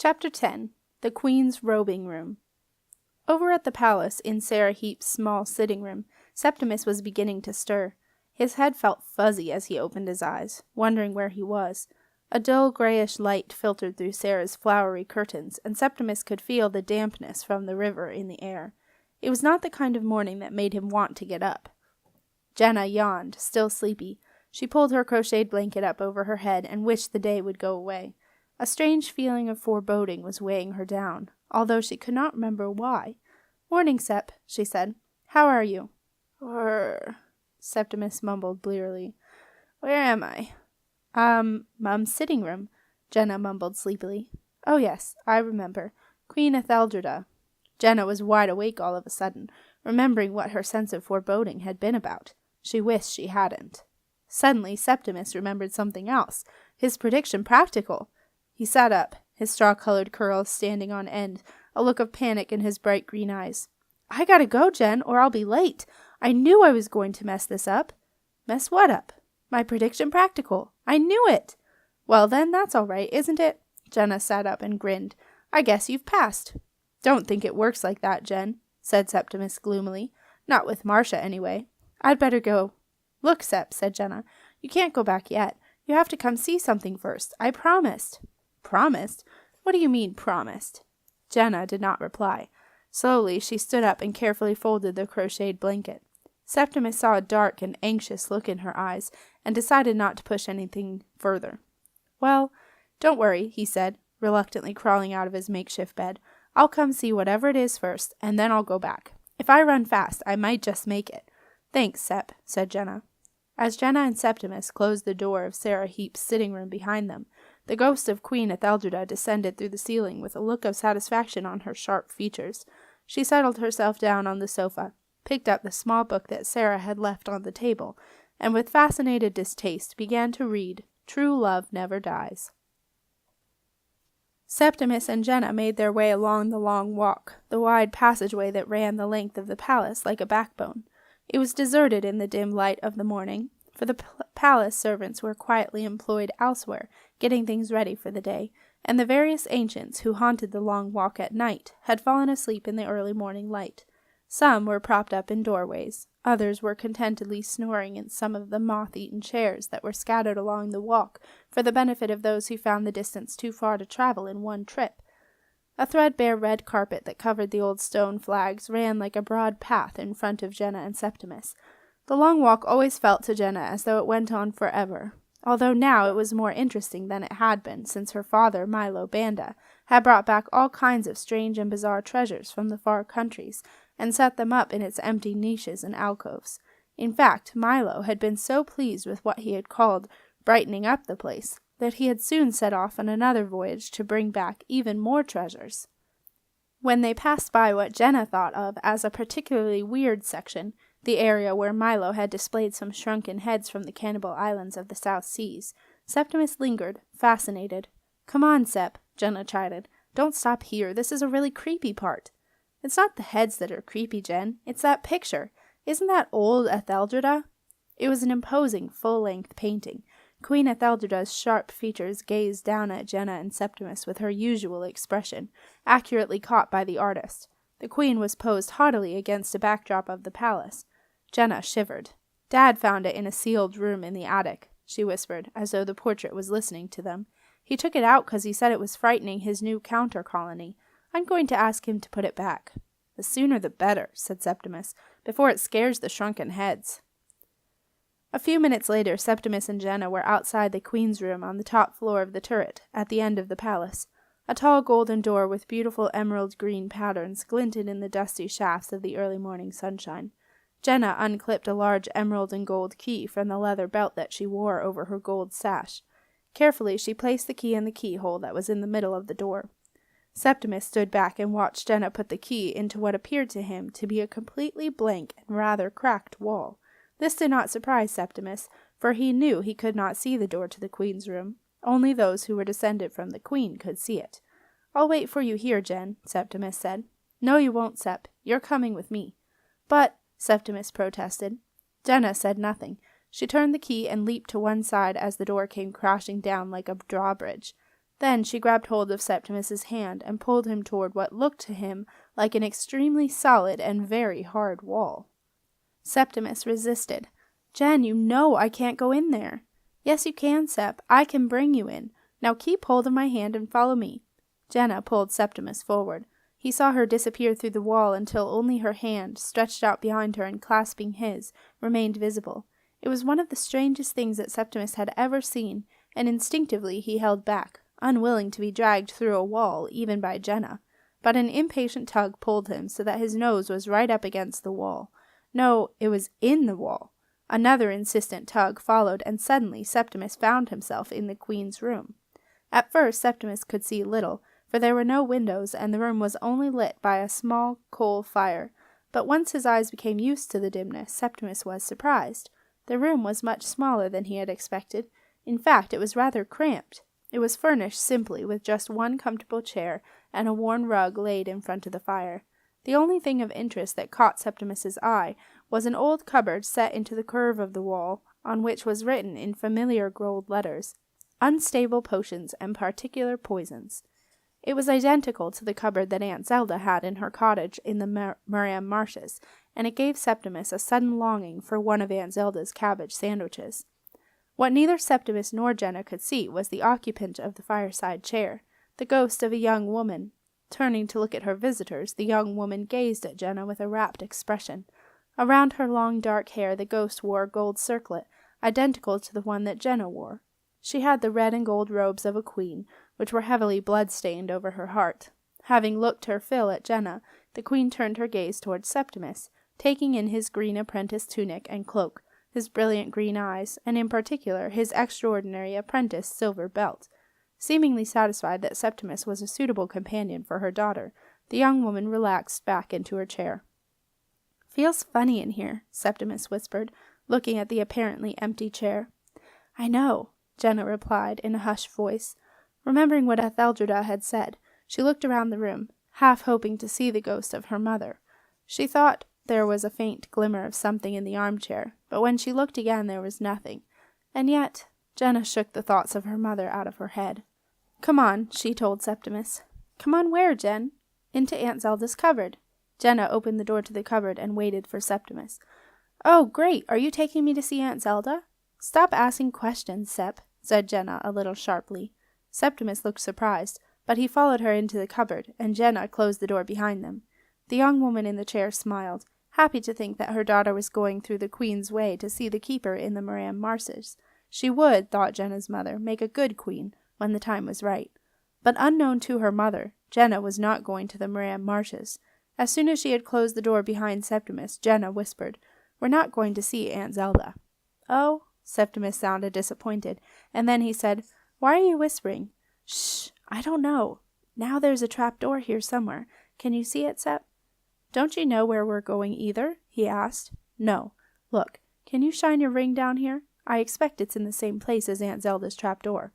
Chapter 10. The Queen's Robing Room. Over at the palace, in Sarah Heap's small sitting room, Septimus was beginning to stir. His head felt fuzzy as he opened his eyes, wondering where he was. A dull grayish light filtered through Sarah's flowery curtains, and Septimus could feel the dampness from the river in the air. It was not the kind of morning that made him want to get up. Jenna yawned, still sleepy. She pulled her crocheted blanket up over her head and wished the day would go away. A strange feeling of foreboding was weighing her down, although she could not remember why. "Morning, Sep," she said. "How are you?" Septimus mumbled blearily. "Where am I?" Mum's sitting room," Jenna mumbled sleepily. "Oh yes, I remember. Queen Etheldreda." Jenna was wide awake all of a sudden, remembering what her sense of foreboding had been about. She wished she hadn't. Suddenly Septimus remembered something else, his prediction practical. He sat up, his straw-colored curls standing on end, a look of panic in his bright green eyes. "I gotta go, Jen, or I'll be late. I knew I was going to mess this up." "Mess what up?" "My prediction practical. I knew it." "Well, then, that's all right, isn't it?" Jenna sat up and grinned. "I guess you've passed." "Don't think it works like that, Jen," said Septimus gloomily. "Not with Marcia, anyway. I'd better go." "Look, Sep," said Jenna, "you can't go back yet. You have to come see something first. I promised." "Promised? What do you mean, promised?" Jenna did not reply. Slowly she stood up and carefully folded the crocheted blanket. Septimus saw a dark and anxious look in her eyes, and decided not to push anything further. "Well, don't worry," he said, reluctantly crawling out of his makeshift bed. "I'll come see whatever it is first, and then I'll go back. If I run fast, I might just make it." "Thanks, Sep," said Jenna. As Jenna and Septimus closed the door of Sarah Heap's sitting room behind them, the ghost of Queen Etheldreda descended through the ceiling with a look of satisfaction on her sharp features. She settled herself down on the sofa, picked up the small book that Sarah had left on the table, and with fascinated distaste began to read True Love Never Dies. Septimus and Jenna made their way along the long walk, the wide passageway that ran the length of the palace like a backbone. It was deserted in the dim light of the morning, for the palace servants were quietly employed elsewhere, getting things ready for the day, and the various ancients who haunted the long walk at night had fallen asleep in the early morning light. Some were propped up in doorways, others were contentedly snoring in some of the moth-eaten chairs that were scattered along the walk for the benefit of those who found the distance too far to travel in one trip. A threadbare red carpet that covered the old stone flags ran like a broad path in front of Jenna and Septimus. The long walk always felt to Jenna as though it went on forever, although now it was more interesting than it had been since her father, Milo Banda, had brought back all kinds of strange and bizarre treasures from the far countries and set them up in its empty niches and alcoves. In fact, Milo had been so pleased with what he had called brightening up the place that he had soon set off on another voyage to bring back even more treasures. When they passed by what Jenna thought of as a particularly weird section, the area where Milo had displayed some shrunken heads from the cannibal islands of the South Seas, Septimus lingered, fascinated. "Come on, Sep," Jenna chided. "Don't stop here. This is a really creepy part." "It's not the heads that are creepy, Jen. It's that picture. Isn't that old Etheldreda?" It was an imposing, full-length painting. Queen Etheldreda's sharp features gazed down at Jenna and Septimus with her usual expression, accurately caught by the artist. The queen was posed haughtily against a backdrop of the palace. Jenna shivered. "Dad found it in a sealed room in the attic," she whispered, as though the portrait was listening to them. "He took it out 'cause he said it was frightening his new counter-colony. I'm going to ask him to put it back." "The sooner the better," said Septimus, "before it scares the shrunken heads." A few minutes later, Septimus and Jenna were outside the queen's room on the top floor of the turret, at the end of the palace. A tall golden door with beautiful emerald green patterns glinted in the dusty shafts of the early morning sunshine. Jenna unclipped a large emerald and gold key from the leather belt that she wore over her gold sash. Carefully she placed the key in the keyhole that was in the middle of the door. Septimus stood back and watched Jenna put the key into what appeared to him to be a completely blank and rather cracked wall. This did not surprise Septimus, for he knew he could not see the door to the queen's room. Only those who were descended from the queen could see it. "I'll wait for you here, Jen," Septimus said. "No, you won't, Sep. You're coming with me." "But," Septimus protested. Jenna said nothing. She turned the key and leaped to one side as the door came crashing down like a drawbridge. Then she grabbed hold of Septimus's hand and pulled him toward what looked to him like an extremely solid and very hard wall. Septimus resisted. "Jen, you know I can't go in there." "Yes, you can, Sep. I can bring you in. Now keep hold of my hand and follow me." Jenna pulled Septimus forward. He saw her disappear through the wall until only her hand, stretched out behind her and clasping his, remained visible. It was one of the strangest things that Septimus had ever seen, and instinctively he held back, unwilling to be dragged through a wall, even by Jenna. But an impatient tug pulled him so that his nose was right up against the wall. No, it was in the wall. Another insistent tug followed, and suddenly Septimus found himself in the Queen's room. At first Septimus could see little, for there were no windows, and the room was only lit by a small coal fire. But once his eyes became used to the dimness, Septimus was surprised. The room was much smaller than he had expected. In fact, it was rather cramped. It was furnished simply with just one comfortable chair and a worn rug laid in front of the fire. The only thing of interest that caught Septimus's eye was an old cupboard set into the curve of the wall, on which was written in familiar gold letters, "Unstable potions and particular poisons." It was identical to the cupboard that Aunt Zelda had in her cottage in the Moran marshes, and it gave Septimus a sudden longing for one of Aunt Zelda's cabbage sandwiches. What neither Septimus nor Jenna could see was the occupant of the fireside chair, the ghost of a young woman. Turning to look at her visitors, the young woman gazed at Jenna with a rapt expression. Around her long dark hair the ghost wore a gold circlet, identical to the one that Jenna wore. She had the red and gold robes of a queen, which were heavily blood-stained over her heart. Having looked her fill at Jenna, the queen turned her gaze towards Septimus, taking in his green apprentice tunic and cloak, his brilliant green eyes, and in particular his extraordinary apprentice silver belt. Seemingly satisfied that Septimus was a suitable companion for her daughter, the young woman relaxed back into her chair. "Feels funny in here," Septimus whispered, looking at the apparently empty chair. "I know," Jenna replied in a hushed voice. Remembering what Etheldreda had said, she looked around the room, half hoping to see the ghost of her mother. She thought there was a faint glimmer of something in the armchair, but when she looked again there was nothing. And yet, Jenna shook the thoughts of her mother out of her head. "Come on," she told Septimus. "Come on where, Jen?" "Into Aunt Zelda's cupboard." Jenna opened the door to the cupboard and waited for Septimus. "Oh, great! Are you taking me to see Aunt Zelda?" "Stop asking questions, Sep," said Jenna a little sharply. Septimus looked surprised, but he followed her into the cupboard, and Jenna closed the door behind them. The young woman in the chair smiled, happy to think that her daughter was going through the Queen's way to see the keeper in the Moran marshes. She would, thought Jenna's mother, make a good queen when the time was right. But unknown to her mother, Jenna was not going to the Moran marshes. As soon as she had closed the door behind Septimus, Jenna whispered, "We're not going to see Aunt Zelda." "Oh," Septimus sounded disappointed, and then he said, "Why are you whispering?" "Shh, I don't know. Now there's a trap door here somewhere. Can you see it, Sep?" "Don't you know where we're going either?" he asked. "No. Look, can you shine your ring down here? I expect it's in the same place as Aunt Zelda's trap door."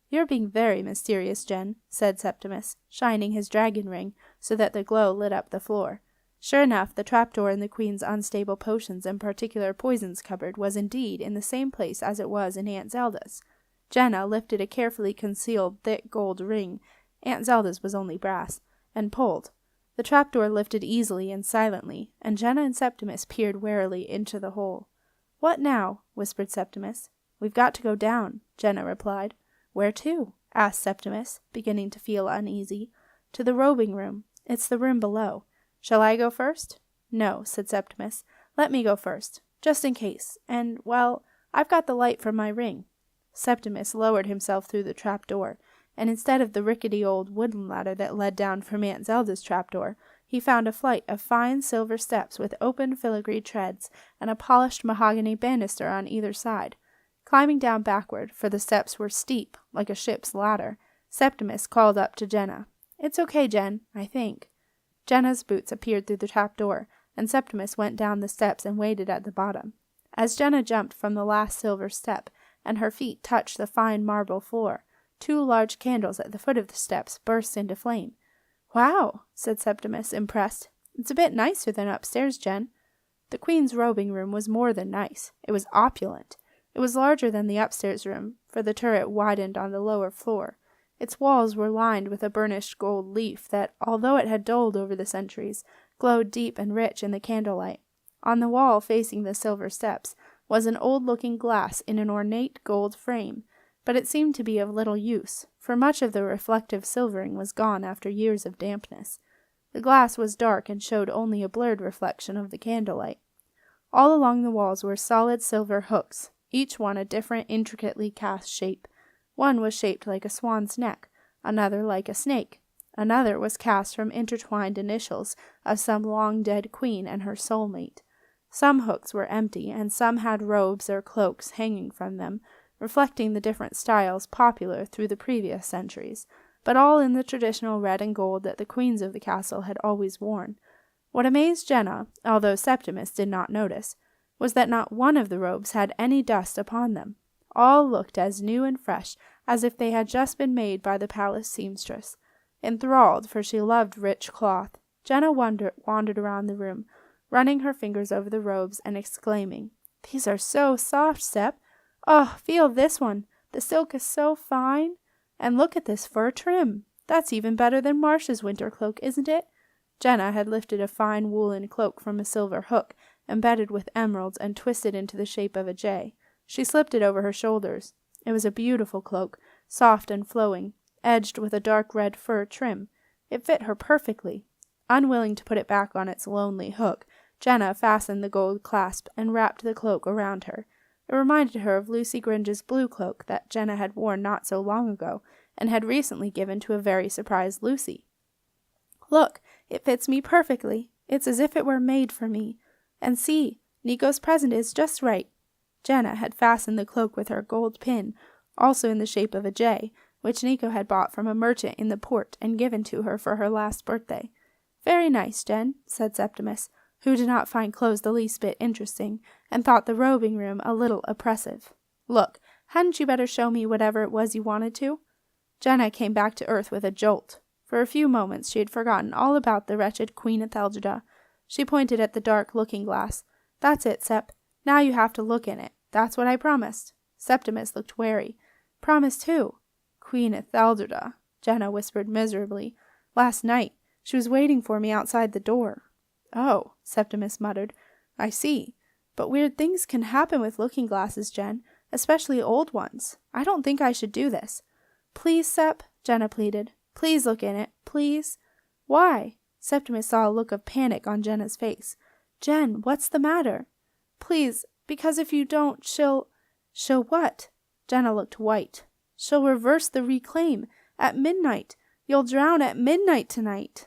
"You're being very mysterious, Jen," said Septimus, shining his dragon ring so that the glow lit up the floor. Sure enough, the trapdoor in the Queen's unstable potions and particular poisons cupboard was indeed in the same place as it was in Aunt Zelda's. Jenna lifted a carefully concealed thick gold ring, Aunt Zelda's was only brass, and pulled. The trapdoor lifted easily and silently, and Jenna and Septimus peered warily into the hole. "What now?" whispered Septimus. "We've got to go down," Jenna replied. "Where to?" asked Septimus, beginning to feel uneasy. "To the robing room. It's the room below. Shall I go first?" "No," said Septimus. "Let me go first, just in case. And, well, I've got the light from my ring." Septimus lowered himself through the trapdoor, and instead of the rickety old wooden ladder that led down from Aunt Zelda's trapdoor, he found a flight of fine silver steps with open filigree treads and a polished mahogany banister on either side. Climbing down backward, for the steps were steep, like a ship's ladder, Septimus called up to Jenna. "It's okay, Jen, I think." Jenna's boots appeared through the trapdoor, and Septimus went down the steps and waited at the bottom. As Jenna jumped from the last silver step, and her feet touched the fine marble floor, 2 large candles at the foot of the steps burst into flame. "Wow," said Septimus, impressed. "It's a bit nicer than upstairs, Jen." The Queen's robing room was more than nice. It was opulent. It was larger than the upstairs room, for the turret widened on the lower floor. Its walls were lined with a burnished gold leaf that, although it had dulled over the centuries, glowed deep and rich in the candlelight. On the wall facing the silver steps was an old-looking glass in an ornate gold frame, but it seemed to be of little use, for much of the reflective silvering was gone after years of dampness. The glass was dark and showed only a blurred reflection of the candlelight. All along the walls were solid silver hooks, each one a different intricately cast shape. One was shaped like a swan's neck, another like a snake. Another was cast from intertwined initials of some long-dead queen and her soulmate. Some hooks were empty, and some had robes or cloaks hanging from them, reflecting the different styles popular through the previous centuries, but all in the traditional red and gold that the queens of the castle had always worn. What amazed Jenna, although Septimus did not notice, was that not one of the robes had any dust upon them. All looked as new and fresh as if they had just been made by the palace seamstress. Enthralled, for she loved rich cloth, Jenna wandered around the room, running her fingers over the robes and exclaiming, "These are so soft, Sep! Oh, feel this one! The silk is so fine! And look at this fur trim! That's even better than Marcia's winter cloak, isn't it?" Jenna had lifted a fine woolen cloak from a silver hook, embedded with emeralds and twisted into the shape of a J. She slipped it over her shoulders. It was a beautiful cloak, soft and flowing, edged with a dark red fur trim. It fit her perfectly. Unwilling to put it back on its lonely hook, Jenna fastened the gold clasp and wrapped the cloak around her. It reminded her of Lucy Gringe's blue cloak that Jenna had worn not so long ago, and had recently given to a very surprised Lucy. "Look, it fits me perfectly. It's as if it were made for me. And see, Nico's present is just right." Jenna had fastened the cloak with her gold pin, also in the shape of a J, which Nico had bought from a merchant in the port and given to her for her last birthday. "Very nice, Jen," said Septimus, who did not find clothes the least bit interesting, and thought the robing room a little oppressive. "Look, hadn't you better show me whatever it was you wanted to?" Jenna came back to earth with a jolt. For a few moments she had forgotten all about the wretched Queen Ethelgida. She pointed at the dark looking-glass. "That's it, Sep. Now you have to look in it. That's what I promised." Septimus looked wary. "Promised who?" "Queen Ethelgida," Jenna whispered miserably. "Last night. She was waiting for me outside the door." "Oh," Septimus muttered. "I see. But weird things can happen with looking-glasses, Jen, especially old ones. I don't think I should do this." "Please, Sep," Jenna pleaded. "Please look in it. Please." "Why?" Septimus saw a look of panic on Jenna's face. "Jen, what's the matter?" "Please, because if you don't, she'll—" "She'll what?" Jenna looked white. "She'll reverse the reclaim. At midnight. You'll drown at midnight tonight."